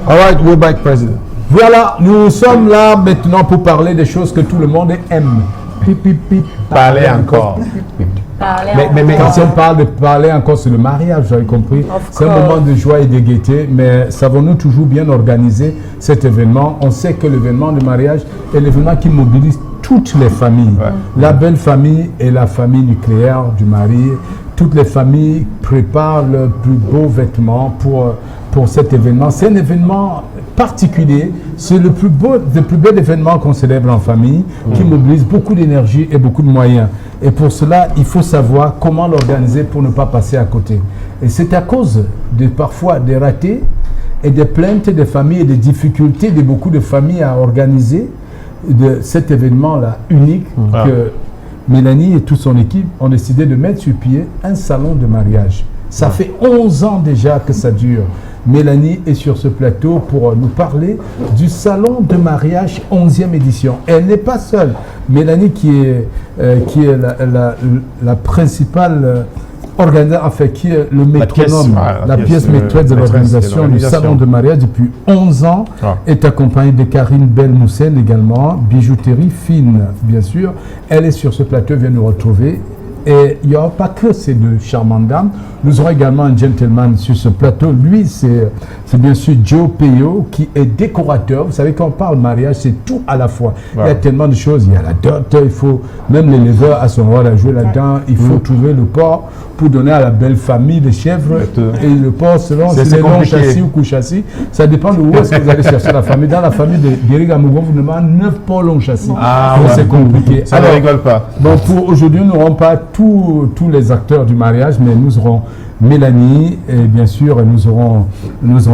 All right, we're back, President. Voilà, nous sommes là maintenant pour parler des choses que tout le monde aime. Parler encore. Mais quand on parle de parler encore, c'est le mariage, vous avez compris. C'est un moment de joie et de gaieté, mais savons-nous toujours bien organiser cet événement? On sait que l'événement de mariage est l'événement qui mobilise toutes les familles. La belle famille et la famille nucléaire du mari. Toutes les familles préparent le plus beau vêtement pour cet événement. C'est un événement particulier. C'est le plus bel événement qu'on célèbre en famille, qui mobilise beaucoup d'énergie et beaucoup de moyens. Et pour cela, il faut savoir comment l'organiser pour ne pas passer à côté. Et c'est à cause parfois des ratés et des plaintes des familles et des difficultés de beaucoup de familles à organiser de cet événement-là unique que Mélanie et toute son équipe ont décidé de mettre sur pied un salon de mariage. Ça fait 11 ans déjà que ça dure. Mélanie est sur ce plateau pour nous parler du salon de mariage 11e édition. Elle n'est pas seule. Mélanie qui est la principale organisateur, enfin, qui est le métronome, la pièce maîtresse de l'organisation du salon de mariage depuis 11 ans, est accompagnée de Karine Belmoussen également, bijouterie fine, bien sûr. Elle est sur ce plateau, vient nous retrouver. Et il n'y aura pas que ces deux charmantes dames. Nous aurons également un gentleman sur ce plateau. Lui, c'est bien sûr Joe Peyo, qui est décorateur. Vous savez, quand on parle mariage, c'est tout à la fois. Il y a tellement de choses. Il y a la dot, il faut, même les leveurs à son rôle à jouer là-dedans. Il faut trouver le porc pour donner à la belle famille des chèvres. Et le porc, selon si c'est long châssis ou coup-châssis, ça dépend de où est-ce que vous allez chercher la famille. Dans la famille de Guéry Gamougon, vous demandez 9 porcs long châssis. C'est compliqué. Ça ne rigole pas. Donc, pour aujourd'hui, nous n'aurons pas tous les acteurs du mariage, mais nous aurons Mélanie et bien sûr nous aurons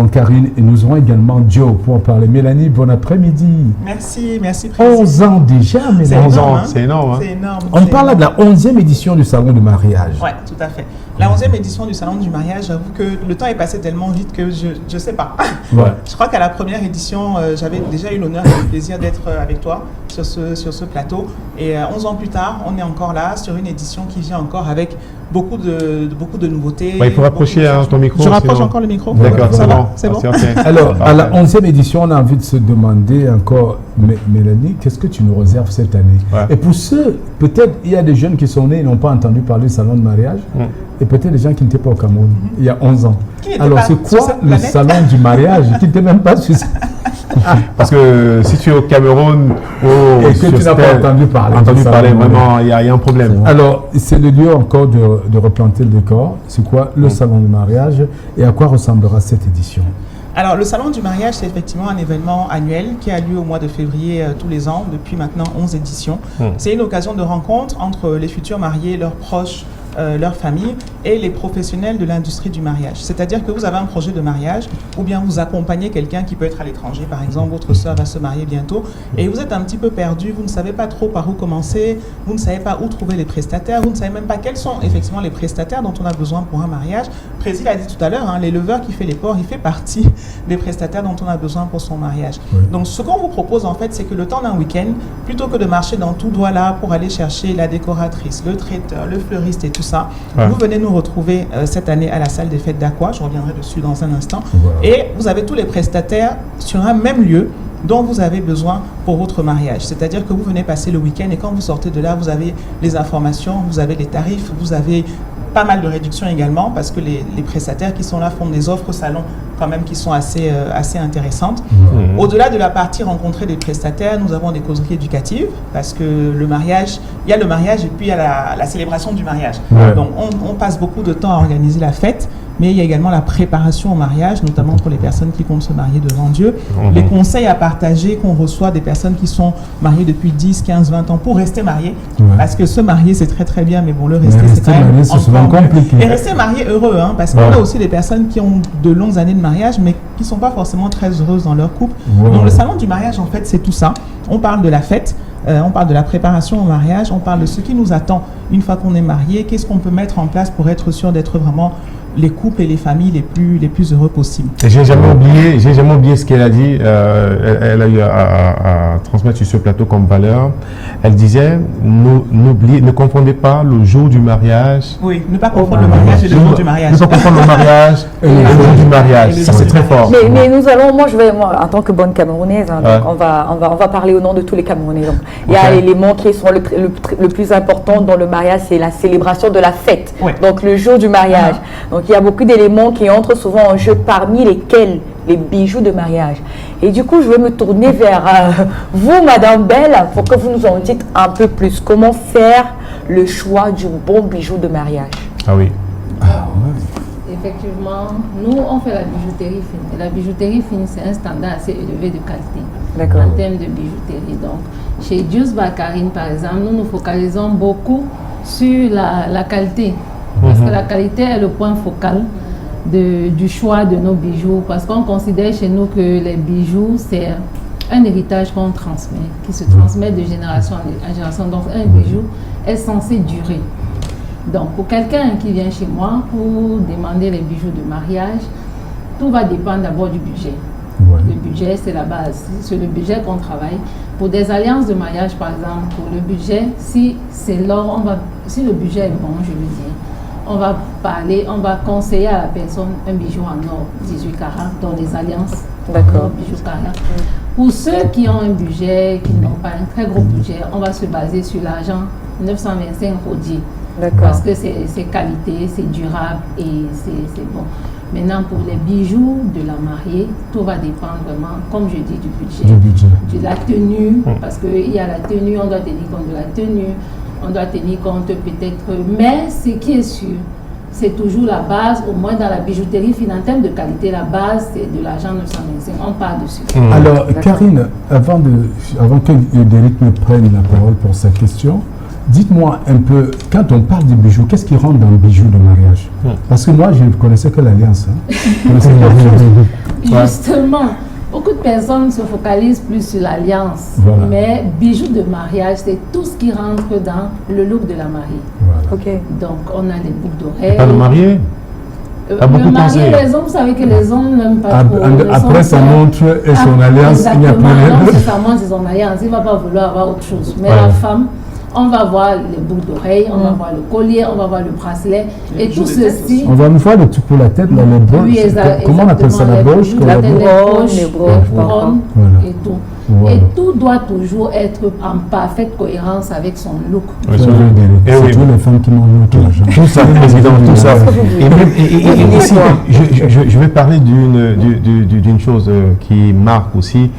Karine et nous aurons également Joe pour en parler. Mélanie, bon après-midi. Merci président. 11 ans déjà, Mélanie. 11 ans, c'est énorme. C'est énorme. On parle là de la 11e édition du salon du mariage. Oui, tout à fait. La 11e édition du salon du mariage, j'avoue que le temps est passé tellement vite que je ne sais pas. Je crois qu'à la première édition, j'avais déjà eu l'honneur et le plaisir d'être avec toi sur ce plateau. Et 11 ans plus tard, on est encore là sur une édition qui vient encore avec beaucoup de nouveautés. Il faut rapprocher ton micro. Je rapproche encore le micro. D'accord, ça va, c'est bon. Alors, à la 11e édition, on a envie de se demander encore, Mélanie, qu'est-ce que tu nous réserves cette année? Et pour ceux, peut-être, il y a des jeunes qui sont nés et n'ont pas entendu parler du salon de mariage, et peut-être des gens qui n'étaient pas au Cameroun il y a 11 ans. Alors, c'est quoi le salon du mariage qui n'était même pas sur ça? Parce que si tu es au Cameroun et que tu n'as pas entendu parler, vraiment, il y a un problème. Alors, c'est le lieu encore de replanter le décor. C'est quoi le salon du mariage et à quoi ressemblera cette édition? Alors, le salon du mariage, c'est effectivement un événement annuel qui a lieu au mois de février tous les ans, depuis maintenant 11 éditions. C'est une occasion de rencontre entre les futurs mariés, leurs proches, leur famille et les professionnels de l'industrie du mariage. C'est-à-dire que vous avez un projet de mariage ou bien vous accompagnez quelqu'un qui peut être à l'étranger. Par exemple, votre soeur va se marier bientôt et vous êtes un petit peu perdu, vous ne savez pas trop par où commencer, vous ne savez pas où trouver les prestataires, vous ne savez même pas quels sont effectivement les prestataires dont on a besoin pour un mariage. Présil a dit tout à l'heure, l'éleveur qui fait les porcs, il fait partie des prestataires dont on a besoin pour son mariage. Donc ce qu'on vous propose en fait, c'est que le temps d'un week-end, plutôt que de marcher dans tout Douala pour aller chercher la décoratrice, le traiteur, le fleuriste et tout ça, vous venez nous retrouver cette année à la salle des fêtes d'Aqua, je reviendrai dessus dans un instant, et vous avez tous les prestataires sur un même lieu dont vous avez besoin pour votre mariage. C'est-à-dire que vous venez passer le week-end et quand vous sortez de là, vous avez les informations, vous avez les tarifs, vous avez pas mal de réductions également parce que les prestataires qui sont là font des offres salon quand même qui sont assez intéressantes. Au-delà de la partie rencontrer des prestataires, nous avons des causeries éducatives parce que le mariage, il y a le mariage et puis il y a la célébration du mariage. Donc on passe beaucoup de temps à organiser la fête, mais il y a également la préparation au mariage, notamment pour les personnes qui comptent se marier devant Dieu. Les conseils à partager qu'on reçoit des personnes qui sont mariées depuis 10, 15, 20 ans pour rester mariées. Parce que se marier, c'est très très bien, mais bon, le rester, c'est quand même souvent compliqué. Et rester marié heureux, parce qu'on a aussi des personnes qui ont de longues années de mariage, mais qui ne sont pas forcément très heureuses dans leur couple. Donc le salon du mariage, en fait, c'est tout ça. On parle de la fête, on parle de la préparation au mariage, on parle de ce qui nous attend une fois qu'on est marié, qu'est-ce qu'on peut mettre en place pour être sûr d'être vraiment les couples et les familles les plus heureux possibles. J'ai jamais oublié ce qu'elle a dit. Elle a eu à transmettre sur ce plateau comme valeur. Elle disait, ne confondez pas le jour du mariage. Oui, ne pas confondre le mariage et le jour du mariage. Ne pas confondre le mariage et le jour du mariage, ça c'est très fort. Mais nous allons, moi, en tant que bonne Camerounaise, hein, donc on va parler au nom de tous les Camerounais. Donc, il y a l'élément qui sont le plus important dans le mariage, c'est la célébration de la fête. Donc le jour du mariage. Donc il y a beaucoup d'éléments qui entrent souvent en jeu, parmi lesquels les bijoux de mariage. Et du coup, je vais me tourner vers vous, Madame Belle, pour que vous nous en dites un peu plus. Comment faire le choix du bon bijou de mariage? Ah oui. Effectivement, nous, on fait la bijouterie fine. Et la bijouterie fine, c'est un standard assez élevé de qualité en termes de bijouterie. Donc, chez Dius Bakarine, par exemple, nous nous focalisons beaucoup sur la qualité. Parce que la qualité est le point focal du choix de nos bijoux. Parce qu'on considère chez nous que les bijoux, c'est un héritage qu'on transmet, qui se transmet de génération en génération. Donc, un bijou est censé durer. Donc, pour quelqu'un qui vient chez moi pour demander les bijoux de mariage, tout va dépendre d'abord du budget. Le budget, c'est la base. C'est sur le budget qu'on travaille. Pour des alliances de mariage, par exemple, pour le budget, si c'est l'or, si le budget est bon, je veux dire, on va parler, on va conseiller à la personne un bijou en or 18 carats dans des alliances. D'accord. Bijoux carats. Pour ceux qui ont un budget, qui n'ont pas un très gros budget, on va se baser sur l'argent 925 rodiers. Parce que c'est qualité, c'est durable et c'est bon. Maintenant, pour les bijoux de la mariée, tout va dépendre vraiment, comme je dis, du budget. De la tenue, parce qu'il y a la tenue, on doit tenir compte de la tenue, on doit tenir compte peut-être, mais ce qui est sûr, c'est toujours la base, au moins dans la bijouterie fine, en termes de qualité, la base, c'est de l'argent 925, on part dessus. Alors, Karine, avant que Derek me prenne la parole pour sa question, dites-moi un peu, quand on parle de bijoux, qu'est-ce qui rentre dans le bijou de mariage? Parce que moi, je ne connaissais que l'alliance. Justement, beaucoup de personnes se focalisent plus sur l'alliance. Mais bijoux de mariage, c'est tout ce qui rentre dans le look de la mariée. Donc, on a les boucles d'oreilles. Pas de mariée? Le marié, les hommes, vous savez que les hommes n'aiment pas trop. Après sa montre et son alliance, il n'y a plus rien. Non, c'est sa montre, c'est son alliance. Il ne va pas vouloir avoir autre chose. Mais la femme, on va voir les boucles d'oreilles, on va voir le collier, on va voir le bracelet. Et tout ceci. On va nous voir le truc pour la tête, dans les broches. Oui, comment on appelle ça, la broche? Les broches, et tout. Et tout doit toujours être en parfaite cohérence avec son look. C'est toutes les femmes qui m'ont mis l'argent. Tout ça, président, tout ça. Et aussi, je vais parler d'une chose qui marque aussi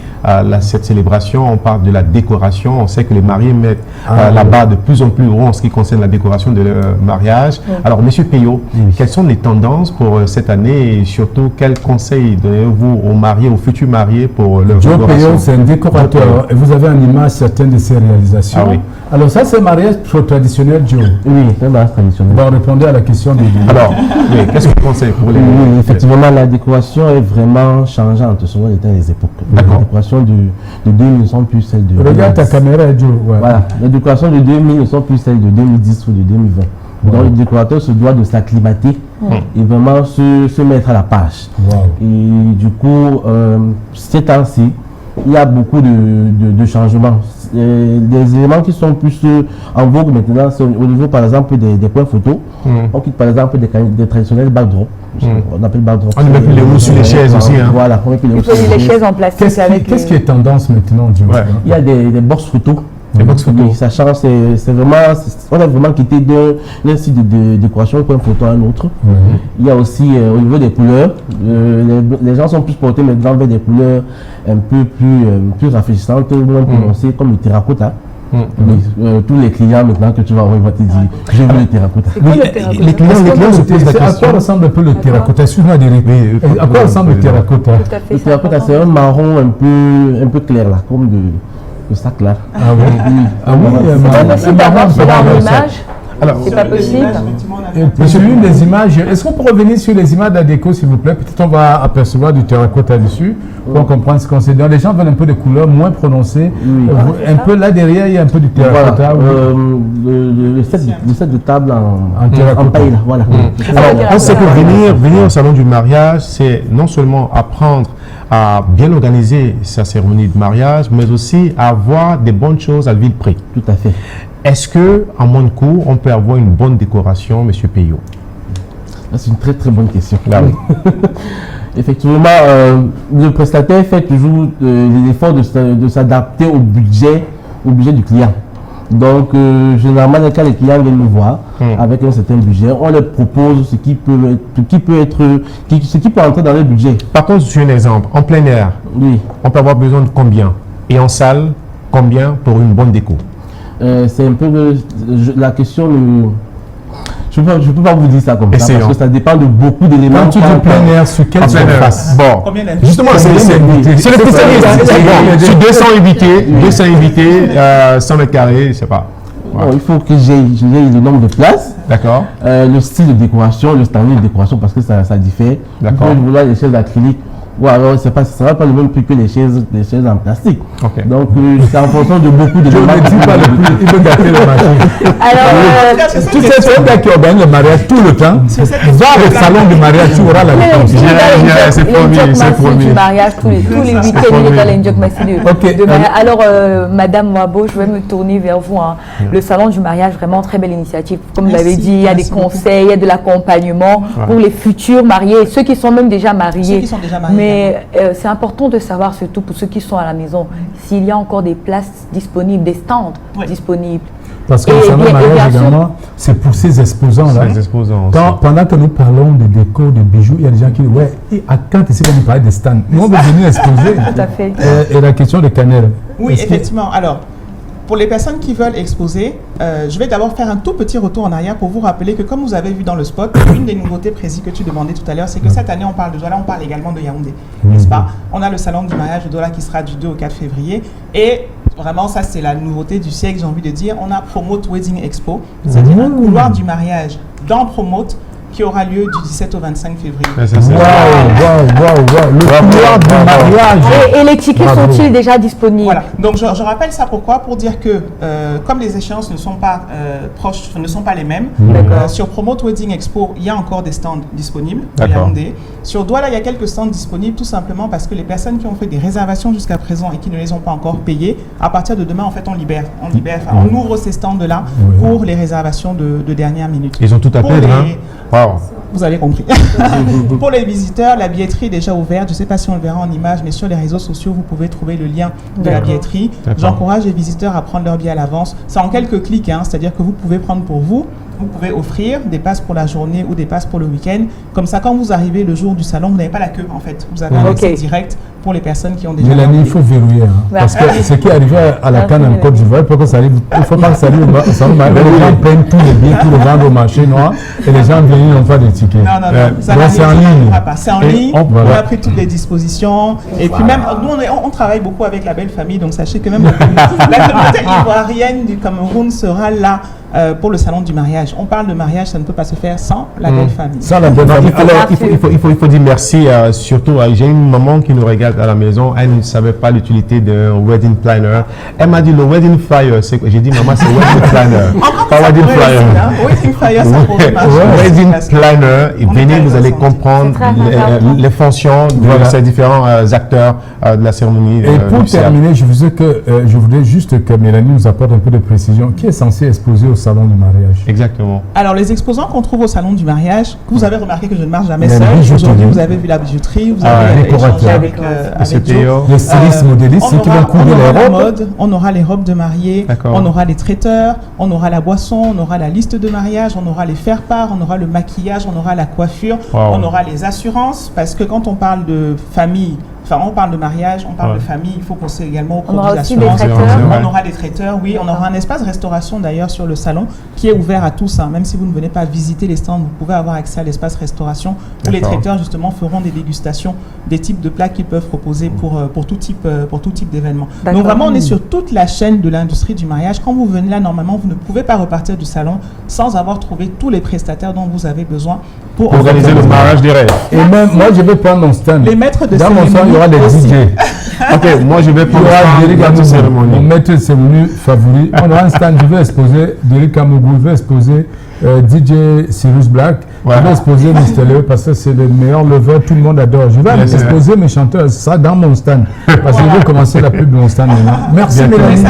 cette célébration. On parle de la décoration. On sait que les mariés mettent la barre de plus en plus haut en ce qui concerne la décoration de leur mariage. Alors, Monsieur Payot, quelles sont les tendances pour cette année et surtout, quels conseils donnez-vous aux mariés, aux futurs mariés pour leur décoration? C'est un décorateur et vous avez en image certaines de ses réalisations. Alors ça, c'est un mariage traditionnel, Joe. Oui, c'est un mariage traditionnel. Bon, répondez à la question de Alors, qu'est-ce que vous pensez pour les... Oui, effectivement, la décoration est vraiment changeante selon les temps et les époques. La décoration de 2000 ne sont plus celles de... Regarde ta caméra, Joe. Voilà, les décorations de 2000 ne sont plus celles de 2010 ou de 2020. Donc le décorateur se doit de s'acclimater et vraiment se mettre à la page. Et du coup, ces temps-ci, il y a beaucoup de changements. Des éléments qui sont plus en vogue maintenant, c'est au niveau par exemple des points photos. On quitte par exemple des traditionnels backdrops. On appelle backdrop. On met plus les roues sur les chaises aussi. Voilà, on met plus les roues sur les chaises en plastique. Qu'est-ce qui est tendance maintenant, Joe? Il y a des box photos. Ça change, c'est vraiment, on a vraiment quitté d'un site de décoration point photo à un autre. Il y a aussi au niveau des couleurs, les gens sont plus portés maintenant vers des couleurs un peu plus rafraîchissantes, moins prononcées, comme le terracotta. Tous les clients maintenant que tu vas voir, ils vont te dire je veux le terracotta. Les clients se posent la question. À quoi ressemble un peu le terracotta? Excuse-moi, Derek. À quoi ressemble le terracotta? Le terracotta, c'est un marron un peu clair là, comme le sac là. C'est pas possible d'avoir cela en image? Alors, c'est pas possible. Sur l'une des images, est-ce qu'on peut revenir sur les images de la déco, s'il vous plaît? Peut-être on va apercevoir du terracotta dessus pour comprendre ce qu'on sait. Les gens veulent un peu de couleurs moins prononcées. Un peu là derrière, il y a un peu du terracotta. Le set de table en paille là. Voilà. Alors, on sait que venir au salon du mariage, c'est non seulement apprendre à bien organiser sa cérémonie de mariage, mais aussi à avoir des bonnes choses à vil prix. Tout à fait. Est-ce qu'en moins de coût, on peut avoir une bonne décoration, M. Payot? C'est une très très bonne question. Effectivement, le prestataire fait toujours l'effort de s'adapter au budget du client. Donc, généralement, quand les clients viennent nous voir avec un certain budget, on leur propose ce qui peut entrer dans le budget. Par contre, je suis un exemple. En plein air, oui, on peut avoir besoin de combien? Et en salle, combien pour une bonne déco? C'est un peu la question de... Je ne peux pas vous dire ça comme ça, parce que ça dépend de beaucoup d'éléments. Quand tu dis plein air, sur quelle surface? Bon, justement, c'est le spécialiste. Sur 200 invités, 100 mètres carrés, je ne sais pas. Bon, il faut que j'ai le nombre de places. D'accord. Le style de décoration, le standard de décoration, parce que ça diffère. D'accord. Vous voulez des chaises acryliques. Ou alors, ce ne sera pas le même prix que les chaises en plastique. Okay. Donc, c'est en fonction de beaucoup de... Je ne dis pas le prix, il veut gâter le marché. Alors, tu sais, c'est un gars qui organise le mariage tout le temps. Va au salon du mariage, tu auras la réponse. C'est promis. Du mariage, tous les week-ends, il est dans l'Indioc Massy de mariage. Alors, Madame Mwabo, je vais me tourner vers vous. Hein. Le salon du mariage, vraiment très belle initiative. Comme vous l'avez dit, il y a des conseils, il y a de l'accompagnement pour les futurs mariés et ceux qui sont même déjà mariés. Mais c'est important de savoir, surtout pour ceux qui sont à la maison, s'il y a encore des places disponibles, des stands disponibles. Parce que le salon de mariage également, c'est pour ces exposants-là. Pendant que nous parlons de déco, de bijoux, il y a des gens qui disent, ouais, à quand est-ce qu'on nous parle des stands? Nous, on veut venir exposer. Tout à fait. Et la question de Cannelle. Oui, effectivement. Alors, pour les personnes qui veulent exposer, je vais d'abord faire un tout petit retour en arrière pour vous rappeler que, comme vous avez vu dans le spot, une des nouveautés précises que tu demandais tout à l'heure, c'est que cette année, on parle de Douala, on parle également de Yaoundé, n'est-ce pas? On a le salon du mariage de Douala qui sera du 2 au 4 février. Et vraiment, ça, c'est la nouveauté du siècle, j'ai envie de dire. On a Promote Wedding Expo, c'est-à-dire un couloir du mariage dans Promote, qui aura lieu du 17 au 25 février. Le couloir du mariage. Et les tickets sont-ils déjà disponibles? Voilà. Donc je rappelle ça pourquoi? Pour dire que comme les échéances ne sont pas proches, ne sont pas les mêmes, sur Promote Wedding Expo, il y a encore des stands disponibles. Sur Douala, il y a quelques stands disponibles tout simplement parce que les personnes qui ont fait des réservations jusqu'à présent et qui ne les ont pas encore payées, à partir de demain, en fait, on ouvre ces stands-là pour les réservations de dernière minute. Ils ont tout appelé, Vous avez compris. Pour les visiteurs, la billetterie est déjà ouverte. Je ne sais pas si on le verra en image, mais sur les réseaux sociaux, vous pouvez trouver le lien de la billetterie. J'encourage les visiteurs à prendre leur billet à l'avance. C'est en quelques clics, c'est-à-dire que vous pouvez prendre pour vous. Vous pouvez offrir des passes pour la journée ou des passes pour le week-end. Comme ça, quand vous arrivez le jour du salon, vous n'avez pas la queue, en fait. Vous avez un accès direct pour les personnes qui ont déjà... Mélanie, il faut verrouiller. Parce que ce qui est arrivé à la Cannes en Côte d'Ivoire, pour que ça arrive, il ne faut pas que ça arrive au salon. Les gens prennent tous les billets, tout le vendent au marché noir et les gens viennent, ils n'ont pas de tickets. Non, c'est en ligne. C'est en ligne. On a pris toutes les dispositions. Et puis même, nous, on travaille beaucoup avec la belle famille. Donc sachez que même la communauté ivoirienne du Cameroun sera là pour le salon du mariage. On parle de mariage, ça ne peut pas se faire sans la belle famille. Sans la belle famille. Alors, il faut dire merci, surtout, j'ai une maman qui nous regarde à la maison, elle ne savait pas l'utilité d'un wedding planner. Elle m'a dit, le wedding flyer, c'est quoi? J'ai dit, maman, c'est wedding planner. Pas wedding flyer. Wedding flyer, ça pourrait marcher. Wedding planner, et venez, vous allez comprendre les fonctions de ces différents acteurs de la cérémonie. Et pour terminer, je voudrais juste que Mélanie nous apporte un peu de précision. Qui est censé exposer au salon du mariage? Exactement. Alors, les exposants qu'on trouve au salon du mariage, que vous avez remarqué que je ne marche jamais seul. Aujourd'hui, vous avez vu la bijouterie, vous avez échangé avec Joe. Les stylistes modélistes, ceux qui vont couvrir les robes. On aura les robes de mariée, on aura les traiteurs, on aura la boisson, on aura la liste de mariage, on aura les faire-part, on aura le maquillage, on aura la coiffure, on aura les assurances, parce que quand on parle de famille, on parle de mariage, on parle de famille, il faut penser également aux produits d'assurance. On aura des traiteurs, oui. On aura un espace restauration d'ailleurs sur le salon qui est ouvert à tous. Même si vous ne venez pas visiter les stands, vous pouvez avoir accès à l'espace restauration où les traiteurs justement feront des dégustations des types de plats qu'ils peuvent proposer pour tout type d'événement. Donc vraiment, on est sur toute la chaîne de l'industrie du mariage. Quand vous venez là, normalement, vous ne pouvez pas repartir du salon sans avoir trouvé tous les prestataires dont vous avez besoin pour organiser le mariage des rêves. Et même, moi, je vais prendre mon stand. Les maîtres de cérémonie. Dans mon stand, il y aura des DJ. Ok, moi, je vais prendre mon stand. Mon maître de cérémonie favori. On aura un stand, je vais exposer Derek Kamougou, je vais exposer DJ Cyrus Black. Je vais exposer Mr. Léo parce que c'est le meilleur leveur, tout le monde adore. Je vais exposer mes chanteurs, ça dans mon stand. Parce que je vais commencer la pub de mon stand maintenant. Merci Mélanie.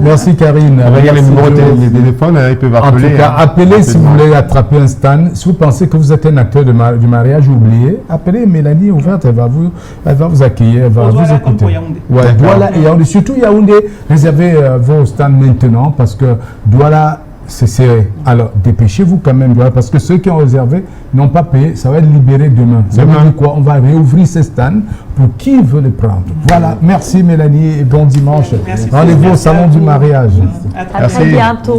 Merci Karine. Il y a les numéros de téléphone, ils peuvent appeler. En tout cas, appelez si vous voulez attraper un stand. Si vous pensez que vous êtes un acteur du mariage oublié, appelez Mélanie ouverte, elle va vous accueillir, elle va vous écouter. Ouais, Douala et Yaoundé. Surtout Yaoundé, réservez vos stands maintenant parce que Douala, c'est serré. Alors, dépêchez-vous quand même, parce que ceux qui ont réservé n'ont pas payé. Ça va être libéré demain. Ça veut dire quoi? On va réouvrir ces stands pour qui veut les prendre. Voilà. Merci Mélanie et bon dimanche. Rendez-vous au salon du mariage. À très bientôt.